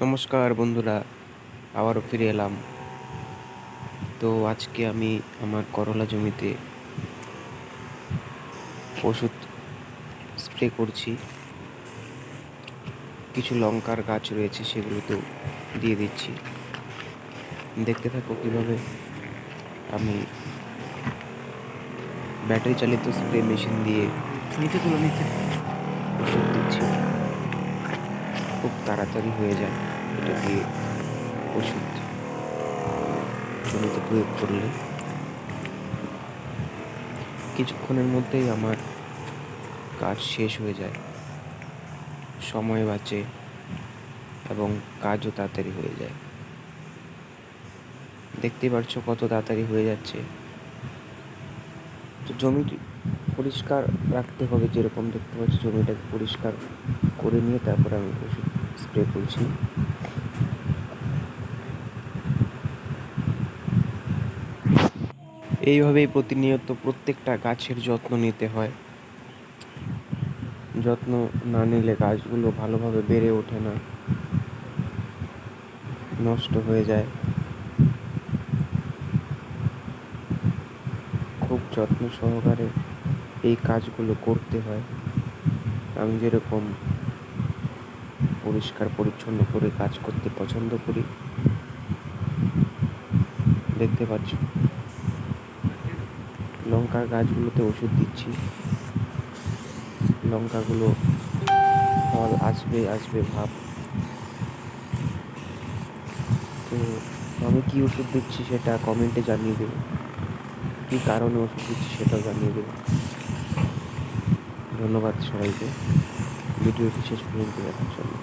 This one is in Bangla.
নমস্কার বন্ধুরা, আবারও ফিরে এলাম। তো আজকে আমি আমার করলা জমিতে ওষুধ স্প্রে করছি। কিছু লঙ্কার গাছ রয়েছে, সেগুলোতেও দিয়ে দিচ্ছি। দেখতে থাকো কিভাবে আমি ব্যাটারি চালিত স্প্রে মেশিন দিয়ে ওষুধ দিচ্ছি। খুব তাড়াতাড়ি হয়ে যায় এটা দিয়ে ওষুধ জমিতে প্রয়োগ করলে। কিছুক্ষণের মধ্যেই আমার কাজ শেষ হয়ে যায়, সময় বাঁচে এবং কাজও তাড়াতাড়ি হয়ে যায়। দেখতেই পারছো কত তাড়াতাড়ি হয়ে যাচ্ছে। তো জমিটি পরিষ্কার রাখতে হবে, যেরকম দেখতে পাচ্ছি জমিটাকে পরিষ্কার করে নিয়ে তারপরে আমি ওষুধ স্প্রে করছি। এইভাবেই প্রতিনিয়ত প্রত্যেকটা গাছের যত্ন নিতে হয়। যত্ন না নিলে গাছগুলো ভালোভাবে বেড়ে ওঠে না, নষ্ট হয়ে যায়। খুব যত্ন সহকারে এই কাজগুলো করতে হয়। আমি যেরকম পরিষ্কার পরিচ্ছন্ন করে কাজ করতে পছন্দ করি, দেখতে পাচ্ছ লঙ্কার গাছগুলোতে ওষুধ দিচ্ছি। লঙ্কাগুলো ফল আসবে আসবে ভাব। তো আমি কি ওষুধ দিচ্ছি সেটা কমেন্টে জানিয়ে দেবো, কী কারণে ওষুধ দিচ্ছি সেটাও জানিয়ে দেবো। ধন্যবাদ সবাইকে ভিডিওটি শেষ পর্যন্ত দেখার জন্য।